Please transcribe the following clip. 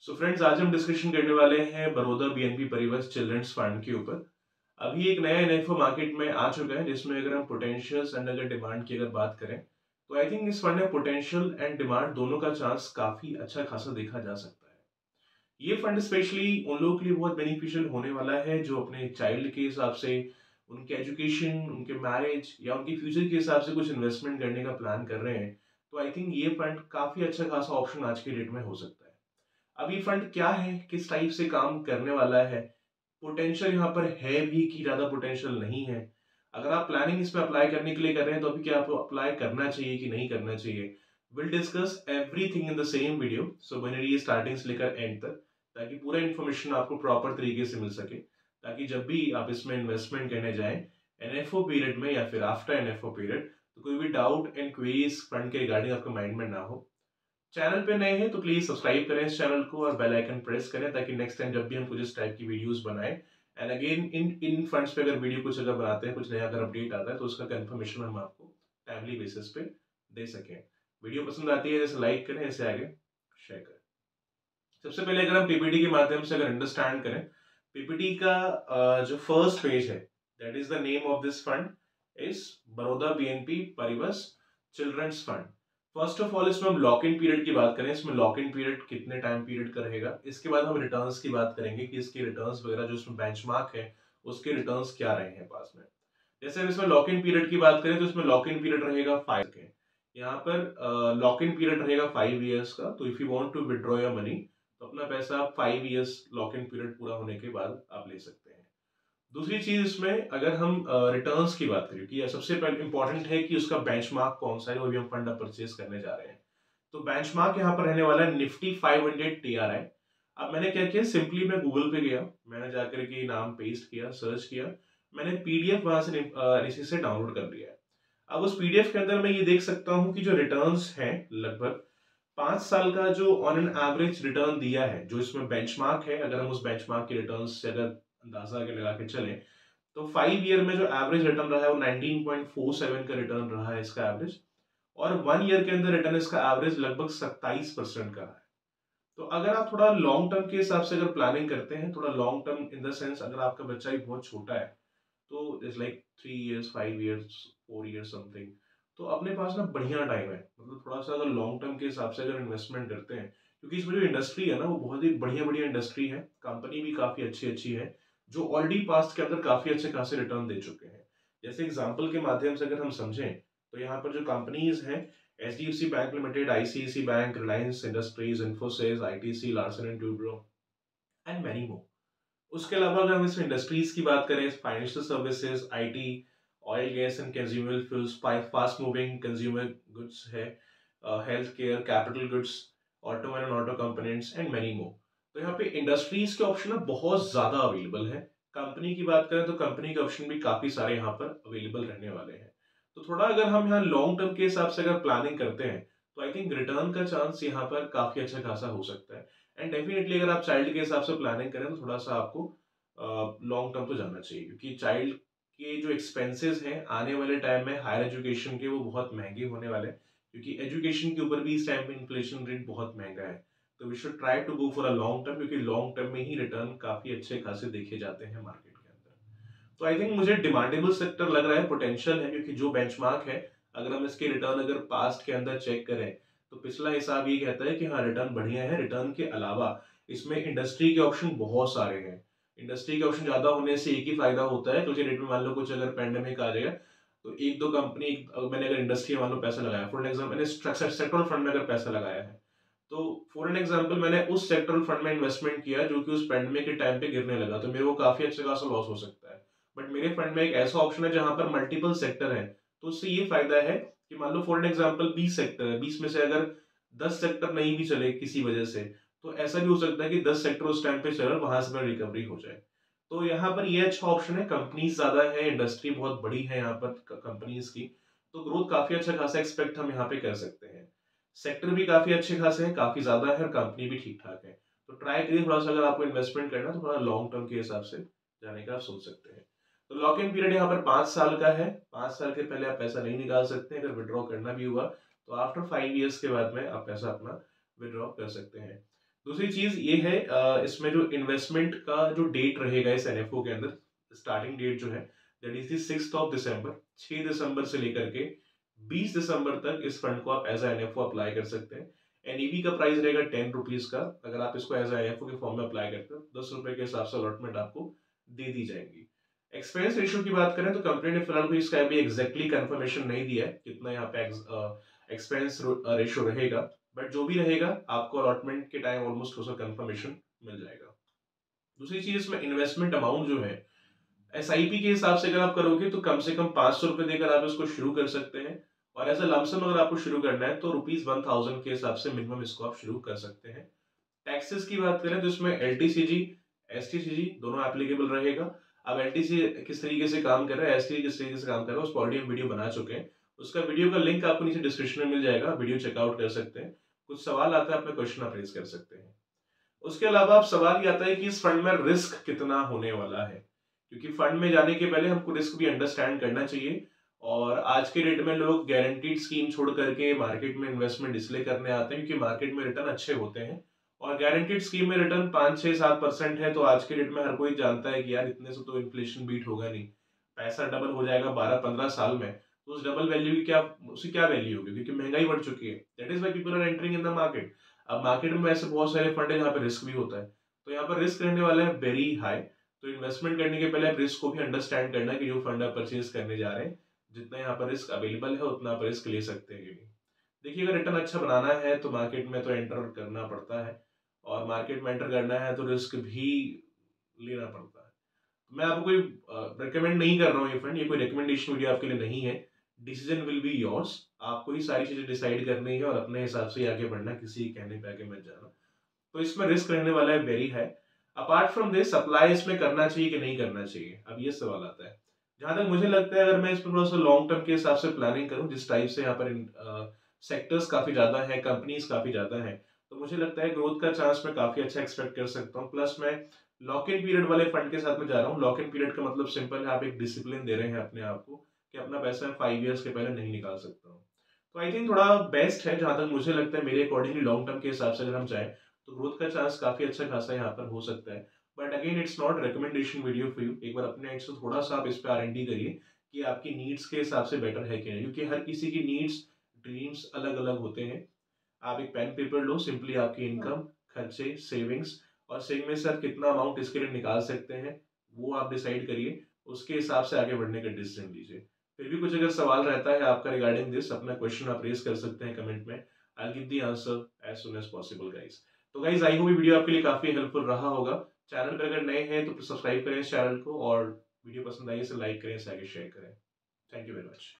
So friends, आज हम discussion करने वाले हैं Baroda BNP Paribas children's fund के ऊपर। अभी एक नया एनएफओ मार्केट में आ चुका है, जिसमें अगर हम पोटेंशियल्स एंड अगर डिमांड की अगर बात करें तो आई थिंक इस फंड में पोटेंशियल एंड डिमांड दोनों का चांस काफी अच्छा खासा देखा जा सकता है। ये फंड स्पेशली उन लोगों के लिए बहुत बेनिफिशियल होने वाला है जो अपने चाइल्ड के हिसाब से, उनके एजुकेशन, उनके मैरिज या उनके फ्यूचर के हिसाब से कुछ इन्वेस्टमेंट करने का प्लान कर रहे हैं। तो आई थिंक ये फंड काफी अच्छा खासा ऑप्शन आज के डेट में हो सकता है। अब ये फंड क्या है, किस टाइप से काम करने वाला है, पोटेंशियल यहाँ पर है भी कि ज्यादा पोटेंशियल नहीं है, अगर आप प्लानिंग इसमें अप्लाई करने के लिए कर रहे हैं तो अभी क्या आपको अप्लाई करना चाहिए कि नहीं करना चाहिए, will discuss everything in the same video. So बने रहिए स्टार्टिंग से लेकर एंड तक, ताकि पूरा इन्फॉर्मेशन आपको प्रॉपर तरीके से मिल सके, ताकि जब भी आप इसमें इन्वेस्टमेंट करने जाएं एनएफओ पीरियड में या फिर आफ्टर एनएफओ पीरियड, तो कोई भी डाउट एंड क्वेरीज फंड के रिगार्डिंग आपके माइंड में ना हो। चैनल पे नए हैं तो प्लीज सब्सक्राइब करें इस चैनल को और बेल आइकन प्रेस करें, ताकि नेक्स्ट टाइम जब भी हम कुछ इस टाइप की वीडियोस बनाएं and again in in funds पे अगर वीडियो कुछ अगर बनाते हैं, कुछ नया अगर अपडेट आता है तो उसका कंफर्मेशन हम आपको टाइमली बेसिस पे दे सकें। वीडियो पसंद आती है जैसे लाइक करें, इसे आगे शेयर करें। सबसे पहले अगर हम पीपीटी के माध्यम से अगर अंडरस्टैंड करें, पीपीटी का जो फर्स्ट पेज है, that is the name of this fund is Baroda BNP Paribas children's fund. First of all इसमें हम लॉक इन पीरियड की बात करें, इसमें लॉक इन पीरियड कितने टाइम पीरियड का रहेगा। इसके बाद हम रिटर्न्स की बात करेंगे कि इसके रिटर्न्स वगैरह जो इसमें बेंचमार्क है उसके रिटर्न्स क्या रहे हैं पास में। जैसे हम इसमें लॉक इन पीरियड की बात करें तो इसमें लॉक इन पीरियड रहेगा 5 के, यहाँ पर लॉक इन पीरियड रहेगा 5 ईयर्स का। तो if you want to withdraw your money तो अपना पैसा आप 5 ईयर्स लॉक इन पीरियड पूरा होने के बाद आप ले सकते हैं। दूसरी चीज इसमें अगर हम रिटर्न्स की बात करें कि सबसे पहले इंपॉर्टेंट है कि उसका बेंचमार्क कौन सा है, वो भी हम फंड परचेज करने जा रहे हैं। तो बेंचमार्क यहाँ पर रहने वाला है निफ्टी 500 TRI। अब मैंने क्या किया, सिंपली मैं गूगल पे गया, मैंने जाकर के नाम पेस्ट किया, सर्च किया, मैंने पीडीएफ वहां से इसी से डाउनलोड कर लिया है। अब उस पीडीएफ के अंदर मैं ये देख सकता हूँ कि जो रिटर्न्स हैं लगभग 5 साल का जो ऑन एन एवरेज रिटर्न दिया है, जो इसमें बेंचमार्क है, अगर हम उस बेंचमार्क के रिटर्न से अगर अंदाजा के लगा के चले तो 5 ईयर में जो एवरेज रिटर्न रहा है वो 19.47 का रिटर्न रहा है इसका एवरेज, और 1 ईयर के अंदर रिटर्न इसका एवरेज लगभग 27% का है। तो अगर आप थोड़ा लॉन्ग टर्म के हिसाब से अगर प्लानिंग करते हैं, थोड़ा long term in the sense अगर आपका बच्चा भी बहुत छोटा है, तो it's like 3 years, 5 years, 4 years something, तो अपने पास ना बढ़िया टाइम है। मतलब थोड़ा सा अगर लॉन्ग टर्म के हिसाब से अगर इन्वेस्टमेंट करते हैं, क्योंकि इसमें जो इंडस्ट्री है ना वो बहुत ही बढ़िया बढ़िया इंडस्ट्री है, कंपनी भी काफी अच्छी अच्छी है जो ऑलरेडी पास्ट के अंदर काफी अच्छे खासे रिटर्न दे चुके हैं। जैसे एग्जाम्पल के माध्यम से अगर हम समझें तो यहाँ पर जो कंपनीज हैं, HDFC bank limited, ICICI bank, Reliance industries, Infosys, ITC, Larsen and Toubro and many more. उसके अलावा अगर हम इसमें इंडस्ट्रीज की बात करें, financial services, IT, oil gas and consumer fuels, fast moving consumer goods है, health care, capital goods, auto and auto components and many more. तो यहाँ पे इंडस्ट्रीज के ऑप्शन बहुत ज्यादा अवेलेबल है। कंपनी की बात करें तो कंपनी के ऑप्शन भी काफी सारे यहाँ पर अवेलेबल रहने वाले हैं। तो थोड़ा अगर हम यहाँ लॉन्ग टर्म के हिसाब से अगर प्लानिंग करते हैं तो आई थिंक रिटर्न का चांस यहाँ पर काफी अच्छा खासा हो सकता है। एंड डेफिनेटली अगर आप चाइल्ड के हिसाब से प्लानिंग करें तो थोड़ा सा आपको लॉन्ग टर्म तो जाना चाहिए, क्योंकि चाइल्ड के जो एक्सपेंसेस हैं आने वाले टाइम में हायर एजुकेशन के वो बहुत महंगे होने वाले हैं, क्योंकि एजुकेशन के ऊपर भी इस टाइम में इन्फ्लेशन रेट बहुत महंगा है। तो we should try to go for a long term, क्योंकि लॉन्ग टर्म में ही रिटर्न काफी अच्छे खासे देखे जाते हैं मार्केट के अंदर। तो आई थिंक मुझे डिमांडेबल सेक्टर लग रहा है, पोटेंशियल है, क्योंकि जो बेंचमार्क है अगर हम इसके रिटर्न अगर पास्ट के अंदर चेक करें तो पिछला हिसाब ये कहता है कि हाँ रिटर्न बढ़िया है। रिटर्न के अलावा इसमें इंडस्ट्री के ऑप्शन बहुत सारे हैं। इंडस्ट्री के ऑप्शन ज्यादा होने से एक ही फायदा होता है, क्योंकि रेट में मान लो कुछ अगर पेंडेमिक आ जाएगा तो एक दो कंपनी, मैंने अगर इंडस्ट्री में मान लो पैसा लगाया, फॉर एग्जाम्पल मैंने सेक्टरल फंड में अगर पैसा लगाया है, तो फॉर एन एग्जाम्पल मैंने उस सेक्टरल फंड में इन्वेस्टमेंट किया जो कि उस पेंडेमिक के टाइम पे गिरने लगा, तो मेरे को काफी अच्छा खासा लॉस हो सकता है। बट मेरे फंड में एक ऐसा ऑप्शन है जहां पर मल्टीपल सेक्टर है, तो उससे ये फायदा है कि मान लो फॉर एन एग्जाम्पल 20 सेक्टर है, 20 में से अगर 10 सेक्टर नहीं भी चले किसी वजह से, तो ऐसा भी हो सकता है कि 10 सेक्टर उस टाइम पे चले, वहां से मेरा रिकवरी हो जाए। तो यहाँ पर ये अच्छा ऑप्शन है, कंपनीज ज्यादा है, इंडस्ट्री बहुत बड़ी है यहाँ पर कंपनीज की, तो ग्रोथ काफी अच्छा खासा एक्सपेक्ट हम यहाँ पे कर सकते हैं। सेक्टर भी काफी अच्छे खासे हैं, काफी ज्यादा है, और कंपनी भी ठीक ठाक है। तो ट्राई करिए थोड़ा सा, अगर आपको इन्वेस्टमेंट करना तो थोड़ा लॉन्ग टर्म के हिसाब से जाने का आप सोच सकते हैं। तो लॉक इन पीरियड यहाँ पर 5 साल का है, 5 साल के पहले आप पैसा नहीं निकाल सकते। अगर विड्रॉ करना भी हुआ तो आफ्टर 5 ईयर्स के बाद में आप पैसा अपना विड्रॉ कर सकते हैं। दूसरी चीज ये है इसमें जो इन्वेस्टमेंट का जो डेट रहेगा इस एनएफओ के अंदर, स्टार्टिंग डेट जो है दैट इज द 6 दिसंबर। 6 दिसंबर से लेकर के 20 दिसंबर तक इस फंड को आप एज एनएफओ अप्लाई कर सकते हैं। एनईवी का प्राइस रहेगा 10 रुपीज का। अगर आप इसको एज एनएफओ के फॉर्म में अप्लाई करते हैं 10 रुपए के हिसाब से अलॉटमेंट आपको दे दी जाएगी। एक्सपेंस रेशियो की बात करें तो कंपनी ने फिलहाल कोई इसका अभी एग्जैक्टली कंफर्मेशन नहीं दिया है कितना यहाँ पे एक्सपेंस रेशियो रहेगा, बट जो भी रहेगा आपको अलॉटमेंट के टाइम ऑलमोस्ट उसका कंफर्मेशन मिल जाएगा। दूसरी चीज इसमें इन्वेस्टमेंट अमाउंट जो है एसआईपी के हिसाब से अगर आप करोगे तो कम से कम 500 रुपए देकर आप इसको शुरू कर सकते हैं। और एज अ लमसम अगर आपको शुरू करना है तो ₹1000 के हिसाब से मिनिमम इसको आप शुरू कर सकते हैं। टैक्सेस की बात करें तो इसमें एलटीसीजी एसटीसीजी दोनों एप्लीकेबल रहेगा। अब एलटीसी किस तरीके से काम कर रहा है, एसटी किस तरीके से काम कर रहा है, उस पर ऑलरेडी हम वीडियो बना चुके हैं। उसका वीडियो का लिंक आपको नीचे डिस्क्रिप्शन में मिल जाएगा, वीडियो चेकआउट कर सकते हैं। कुछ सवाल आता है अपने क्वेश्चन आप रेज कर सकते हैं। उसके अलावा अब सवाल ये आता है कि इस फंड में रिस्क कितना होने वाला है, क्योंकि फंड में जाने के पहले हमको रिस्क भी अंडरस्टैंड करना चाहिए। और आज के डेट में लोग गारंटीड स्कीम छोड़ करके मार्केट में इन्वेस्टमेंट इसलिए करने आते हैं क्योंकि मार्केट में रिटर्न अच्छे होते हैं। और गारंटीड स्कीम में रिटर्न 5 6 7% है, तो आज के डेट में हर कोई जानता है कि यार इतने से तो इन्फ्लेशन बीट होगा नहीं, पैसा डबल हो जाएगा 12 15 साल में। तो उस डबल वैल्यू की क्या, उसकी क्या वैल्यू होगी, क्योंकि महंगाई बढ़ चुकी है। That is why people are entering in the market. अब मार्केट में ऐसे बहुत सारे फंड है जहाँ पे रिस्क भी होता है, तो यहाँ पर रिस्क रहने वाला है वेरी हाई। तो इन्वेस्टमेंट करने के पहले आप रिस्क को भी अंडरस्टैंड करना कि जो फंड आप परचेज करने जा रहे हैं जितना यहाँ पर रिस्क अवेलेबल है उतना आप रिस्क ले सकते हैं कि नहीं। देखिए अगर रिटर्न अच्छा बनाना है तो मार्केट में तो एंटर करना पड़ता है, और मार्केट में एंटर करना है तो रिस्क भी लेना पड़ता है। मैं आपको कोई रिकमेंड नहीं कर रहा हूँ ये फंड, ये कोई रिकमेंडेशन वीडियो आपके लिए नहीं है। डिसीजन विल बी योर्स, आपको ही सारी चीजें डिसाइड करनी है और अपने हिसाब से ही आगे बढ़ना, किसी के कहने पे आगे मत जाना। तो इसमें रिस्क रहने वाला है very high. Apart from this supply इसमें करना चाहिए कि नहीं करना चाहिए, अब ये सवाल आता है। जहां तक मुझे लगता है अगर मैं इसमें थोड़ा सा लॉन्ग टर्म के हिसाब से प्लानिंग करूं, जिस टाइप से यहाँ पर सेक्टर्स काफी ज्यादा है, कंपनीज काफी ज्यादा है, तो मुझे लगता है ग्रोथ का चांस मैं काफी अच्छा एक्सपेक्ट कर सकता हूँ। प्लस मैं लॉक इन पीरियड वाले फंड के साथ में जा रहा हूँ। लॉक इन पीरियड का मतलब सिंपल है, आप एक डिसिप्लिन दे रहे हैं अपने आप को कि अपना पैसा मैं 5 ईयर्स के पहले नहीं निकाल सकता हूँ। तो आई थिंक थोड़ा बेस्ट है जहां तक मुझे लगता है, मेरे अकॉर्डिंगली लॉन्ग टर्म के हिसाब से अगर हम जाएं तो ग्रोथ का चांस काफी अच्छा खासा यहाँ पर हो सकता है। But again it's not recommendation video for you. एक बार अपने एंड से थोड़ा सा आप इस पे R&D करिए कि आपकी नीड्स के हिसाब से बेटर है कि नहीं, क्योंकि हर किसी की नीड्स ड्रीम्स अलग अलग होते हैं। आप एक पेन पेपर लो, सिंपली आपकी इनकम, खर्चे, सेविंग्स, और सेविंग में से आप कितना अमाउंट इसके लिए निकाल सकते हैं वो आप डिसाइड करिए। उसके हिसाब से आगे बढ़ने का डिसीजन लीजिए। फिर भी कुछ अगर सवाल रहता है आपका रिगार्डिंग दिस, अपना क्वेश्चन आप रेज कर सकते हैं कमेंट में। I give the answer as soon as possible guys. तो गाइस आई होप वीडियो आपके लिए काफी हेल्पफुल रहा होगा। चैनल पर अगर नए हैं तो सब्सक्राइब करें इस चैनल को, और वीडियो पसंद आई इसे लाइक करें, इसे आगे शेयर करें। Thank you very much.